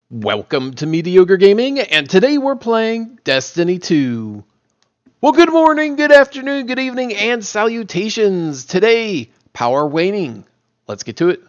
Welcome to Mediocre Gaming, and today we're playing Destiny 2. Well, good morning, good afternoon, good evening, and salutations. Today, power waning. Let's get to it.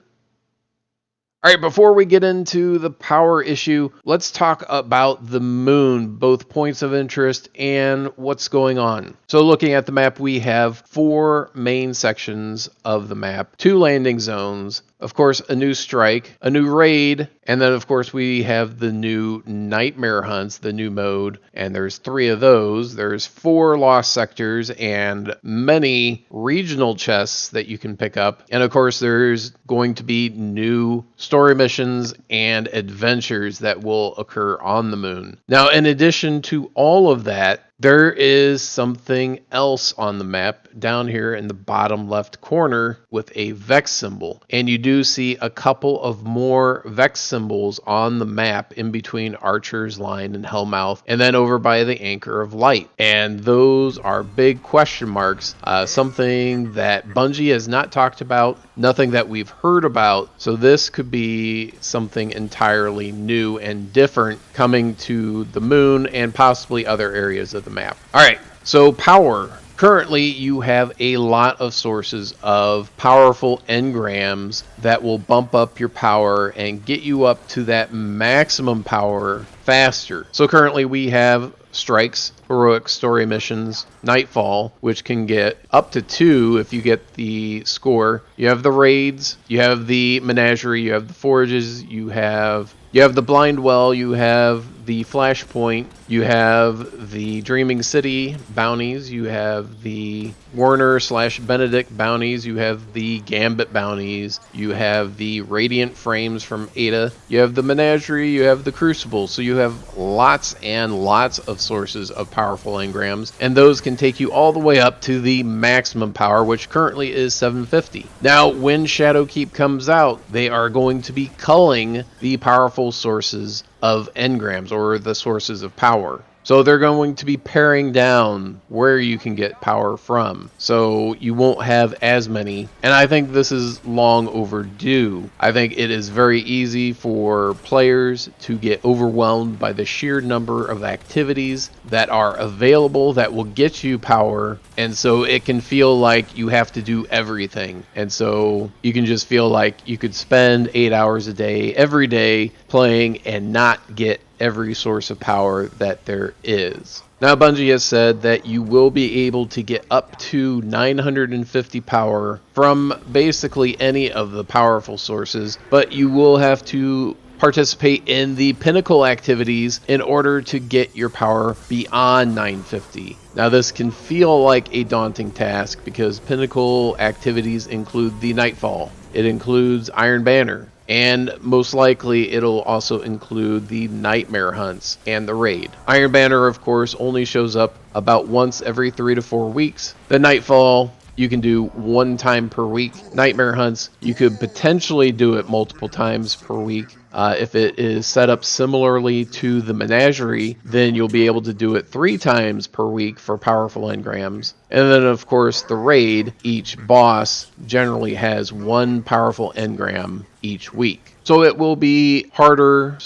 All right, before we get into the power issue, let's talk about the moon, both points of interest and what's going on. So looking at the map, we have 4 main sections of the map, 2 landing zones, of course, a new strike, a new raid, and then of course we have the new nightmare hunts, the new mode, and there's 3 of those. There's 4 lost sectors and many regional chests that you can pick up. And of course, there's going to be new story missions and adventures that will occur on the moon. Now, in addition to all of that, there is something else on the map down here in the bottom left corner with a Vex symbol. And you do see a couple of more Vex symbols on the map in between Archer's Line and Hellmouth, and then over by the Anchor of Light. And those are big question marks, something that Bungie has not talked about, nothing that we've heard about. So this could be something entirely new and different coming to the moon and possibly other areas of the map. All right, so power. Currently, you have a lot of sources of powerful engrams that will bump up your power and get you up to that maximum power faster. So currently we have strikes, heroic story missions, nightfall, which can get up to 2 if you get the score. You have the raids, you have the menagerie, you have the forages, you have the blind well, you have the flashpoint, you have the Dreaming City bounties, you have the Warner/Benedict bounties, you have the Gambit bounties, you have the Radiant frames from Ada, you have the menagerie, you have the Crucible. So you have lots and lots of sources of powerful engrams, and those can take you all the way up to the maximum power, which currently is 750. Now, when Shadowkeep comes out, they are going to be culling the powerful sources of engrams, or the sources of power. So they're going to be paring down where you can get power from. So you won't have as many. And I think this is long overdue. I think it is very easy for players to get overwhelmed by the sheer number of activities that are available that will get you power. And so it can feel like you have to do everything. And so you can just feel like you could spend 8 hours a day, every day, playing and not get every source of power that there is. Now, Bungie has said that you will be able to get up to 950 power from basically any of the powerful sources, but you will have to participate in the pinnacle activities in order to get your power beyond 950. Now, this can feel like a daunting task because pinnacle activities include the Nightfall. It includes Iron Banner. And most likely it'll also include the nightmare hunts and the raid. Iron Banner, of course, only shows up about once every 3 to 4 weeks. The Nightfall you can do 1 time per week. Nightmare hunts, you could potentially do it multiple times per week. If it is set up similarly to the menagerie, then you'll be able to do it 3 times per week for powerful engrams. And then, of course, the raid, each boss generally has 1 powerful engram each week. So it will be harder/longer,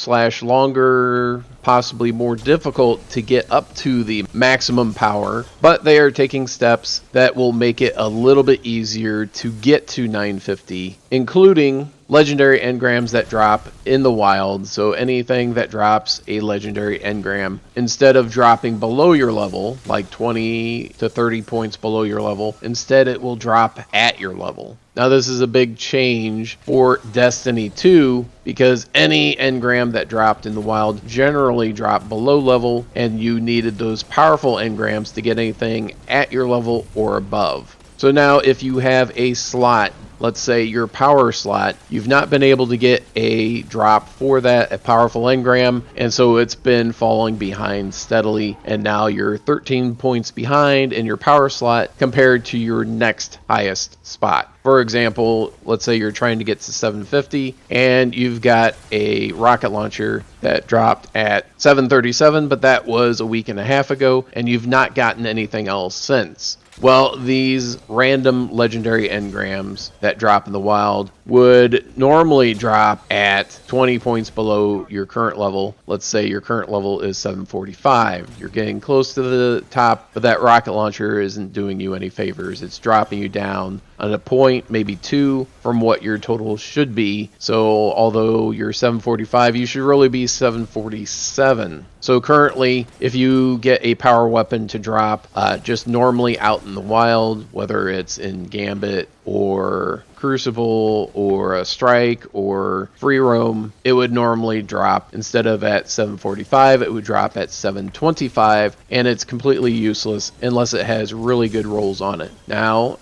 possibly more difficult to get up to the maximum power, but they are taking steps that will make it a little bit easier to get to 950, including legendary engrams that drop in the wild. So anything that drops a legendary engram, instead of dropping below your level, like 20 to 30 points below your level, instead it will drop at your level. Now, this is a big change for Destiny 2 because any engram that dropped in the wild generally dropped below level, and you needed those powerful engrams to get anything at your level or above. So now if you have a slot, let's say your power slot, you've not been able to get a drop for that, a powerful engram, and so it's been falling behind steadily, and now you're 13 points behind in your power slot compared to your next highest spot. For example, let's say you're trying to get to 750 and you've got a rocket launcher that dropped at 737, but that was a week and a half ago, and you've not gotten anything else since. Well, these random legendary engrams that drop in the wild would normally drop at 20 points below your current level. Let's say your current level is 745. You're getting close to the top, but that rocket launcher isn't doing you any favors. It's dropping you down on a point, maybe 2 from what your total should be. So although you're 745, you should really be 747. So currently, if you get a power weapon to drop just normally out in the wild, whether it's in Gambit or Crucible or a Strike or Free Roam, it would normally drop, instead of at 745, it would drop at 725, and it's completely useless unless it has really good rolls on it. Now,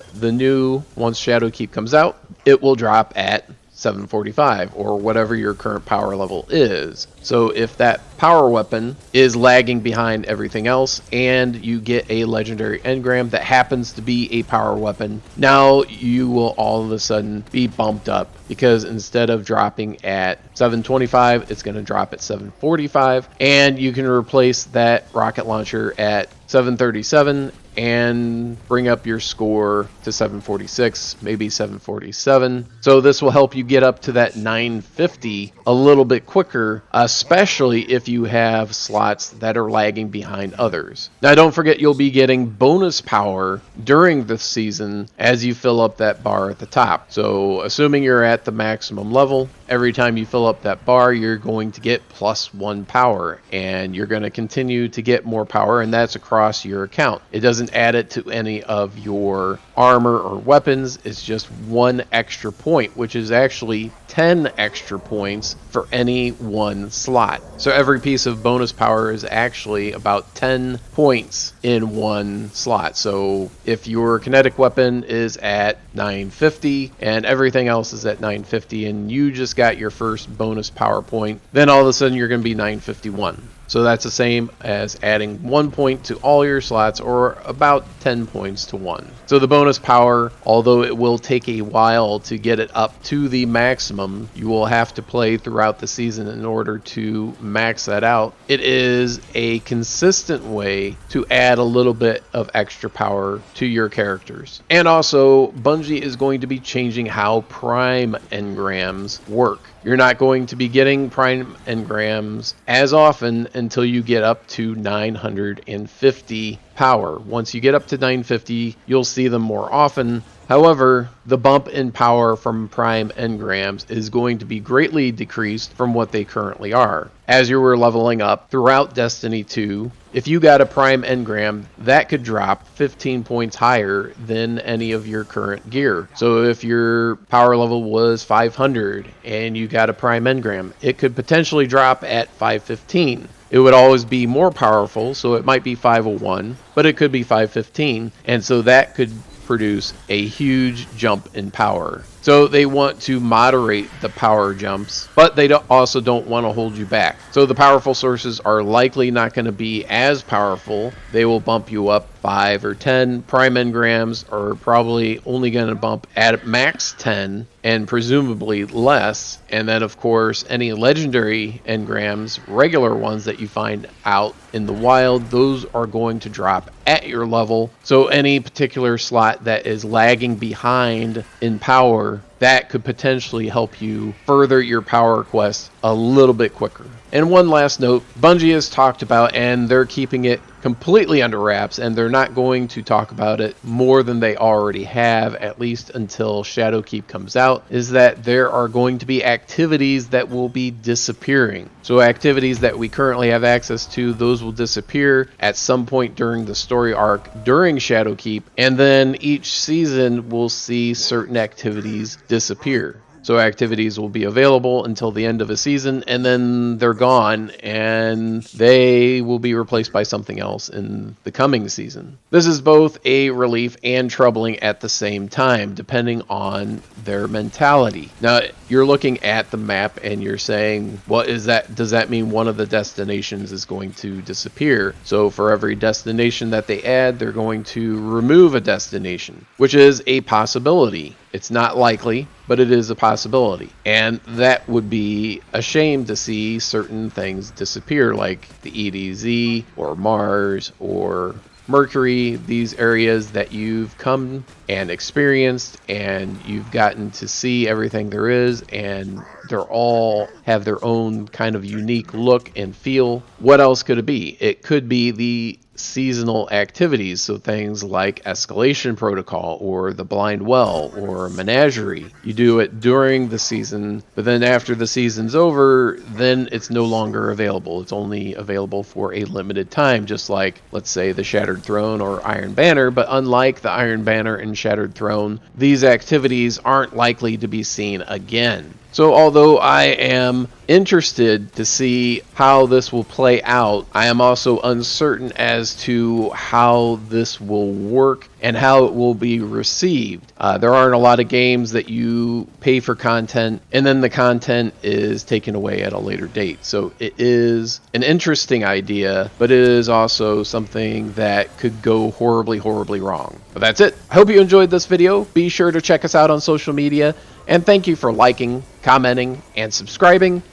once Shadowkeep comes out, it will drop at 745 or whatever your current power level is. So if that power weapon is lagging behind everything else and you get a legendary engram that happens to be a power weapon, now you will all of a sudden be bumped up, because instead of dropping at 725, it's going to drop at 745, and you can replace that rocket launcher at 737 and bring up your score to 746, maybe 747. So this will help you get up to that 950 a little bit quicker, especially if you have slots that are lagging behind others. Now don't forget, you'll be getting bonus power during the season as you fill up that bar at the top. So assuming you're at the maximum level, every time you fill up that bar, you're going to get +1 power, and you're going to continue to get more power, and that's across your account. It doesn't add it to any of your armor or weapons. It's just 1 extra point, which is actually 10 extra points for any one slot. So every piece of bonus power is actually about 10 points in one slot. So if your kinetic weapon is at 950 and everything else is at 950 and you just got your first bonus power point, then all of a sudden you're going to be 951. So that's the same as adding 1 point to all your slots, or about 10 points to 1. So the bonus power, although it will take a while to get it up to the maximum, you will have to play throughout the season in order to max that out. It is a consistent way to add a little bit of extra power to your characters. And also, Bungie is going to be changing how Prime engrams work. You're not going to be getting Prime engrams as often until you get up to 950 power. Once you get up to 950, you'll see them more often. However, the bump in power from Prime engrams is going to be greatly decreased from what they currently are. As you were leveling up throughout Destiny 2, if you got a Prime engram, that could drop 15 points higher than any of your current gear. So if your power level was 500 and you got a Prime engram, it could potentially drop at 515. It would always be more powerful, so it might be 501, but it could be 515, and so that could produce a huge jump in power. So they want to moderate the power jumps, but they also don't want to hold you back. So the powerful sources are likely not going to be as powerful. They will bump you up 5 or 10. Prime engrams are probably only going to bump at max 10 and presumably less. And then of course any legendary engrams, regular ones that you find out in the wild, those are going to drop at your level. So any particular slot that is lagging behind in power, that could potentially help you further your power quest a little bit quicker. And one last note, Bungie has talked about, and they're keeping it completely under wraps, and they're not going to talk about it more than they already have, at least until Shadowkeep comes out, is that there are going to be activities that will be disappearing. So activities that we currently have access to, those will disappear at some point during the story arc during Shadowkeep, and then each season will see certain activities disappear. So activities will be available until the end of a season, and then they're gone, and they will be replaced by something else in the coming season. This is both a relief and troubling at the same time, depending on their mentality. Now, you're looking at the map and you're saying, what is that? Does that mean one of the destinations is going to disappear? So for every destination that they add, they're going to remove a destination, which is a possibility. It's not likely, but it is a possibility. And that would be a shame to see certain things disappear, like the EDZ or Mars or Mercury, these areas that you've come and experienced, and you've gotten to see everything there is, and they're all have their own kind of unique look and feel. What else could it be? It could be the seasonal activities, so things like Escalation Protocol or the Blind Well or Menagerie. You do it during the season, but then after the season's over, then it's no longer available. It's only available for a limited time, just like, let's say, the Shattered Throne or Iron Banner. But unlike the Iron Banner and Shattered Throne, these activities aren't likely to be seen again. So although I am interested to see how this will play out, I am also uncertain as to how this will work and how it will be received. There aren't a lot of games that you pay for content and then the content is taken away at a later date. So it is an interesting idea, but it is also something that could go horribly, horribly wrong. But that's it. I hope you enjoyed this video. Be sure to check us out on social media. And thank you for liking, commenting, and subscribing.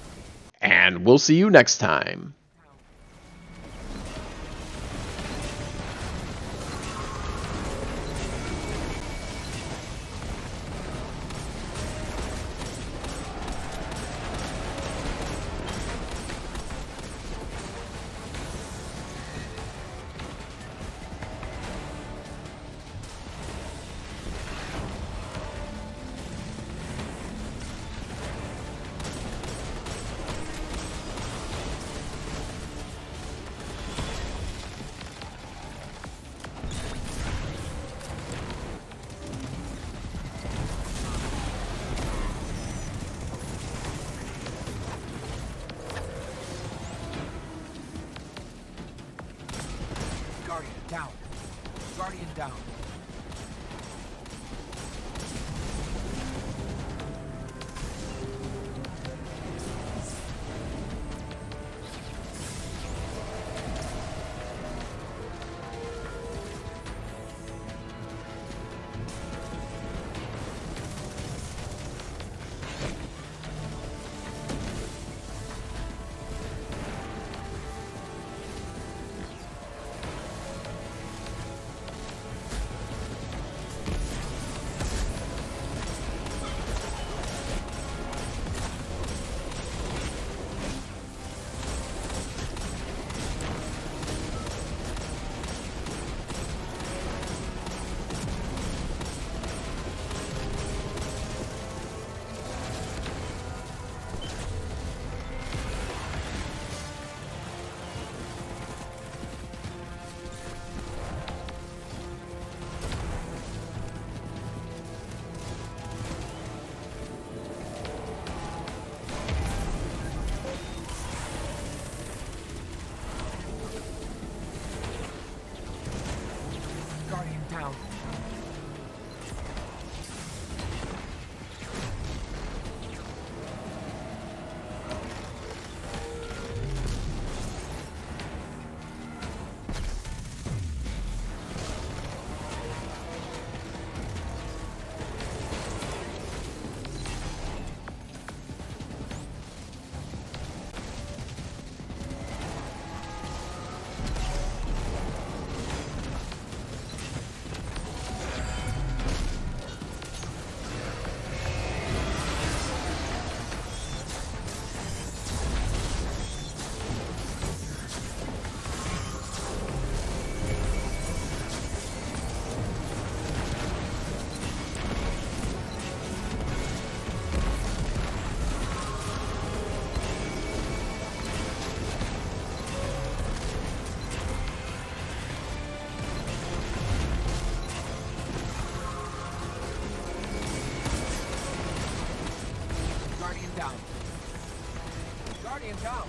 And we'll see you next time. Down. Guardian down. Guardian down. Down. Guardian down.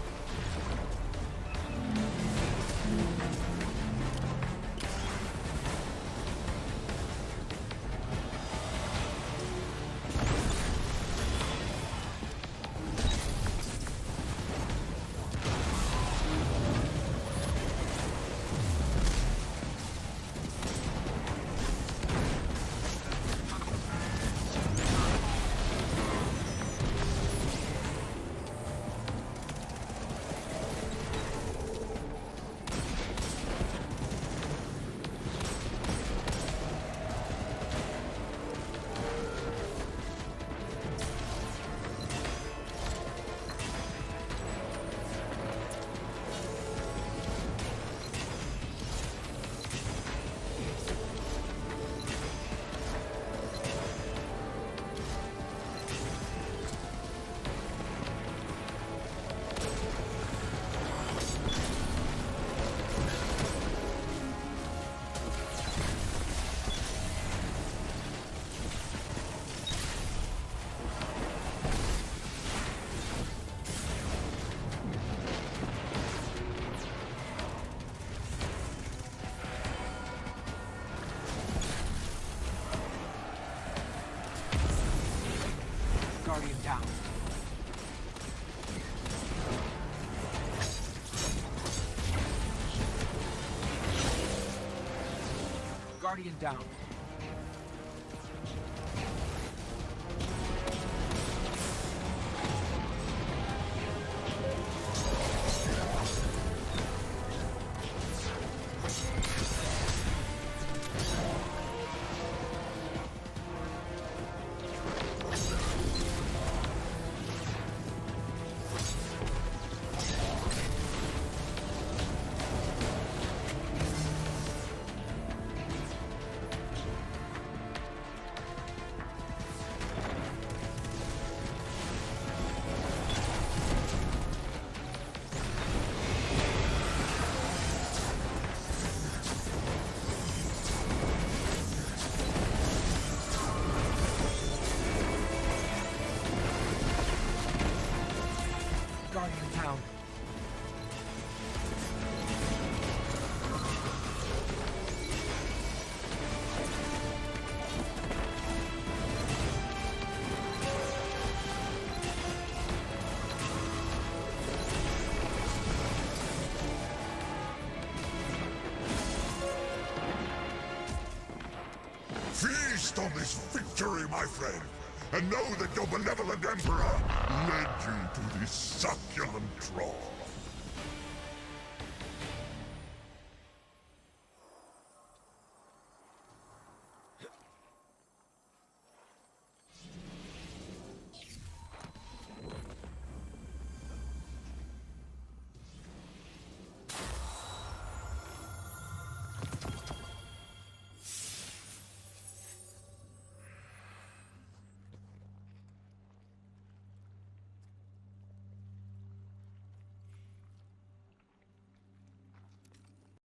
Guardian down. Guardian down. Feast on this victory, my friend, and know that your benevolent emperor led you to this succulent trough.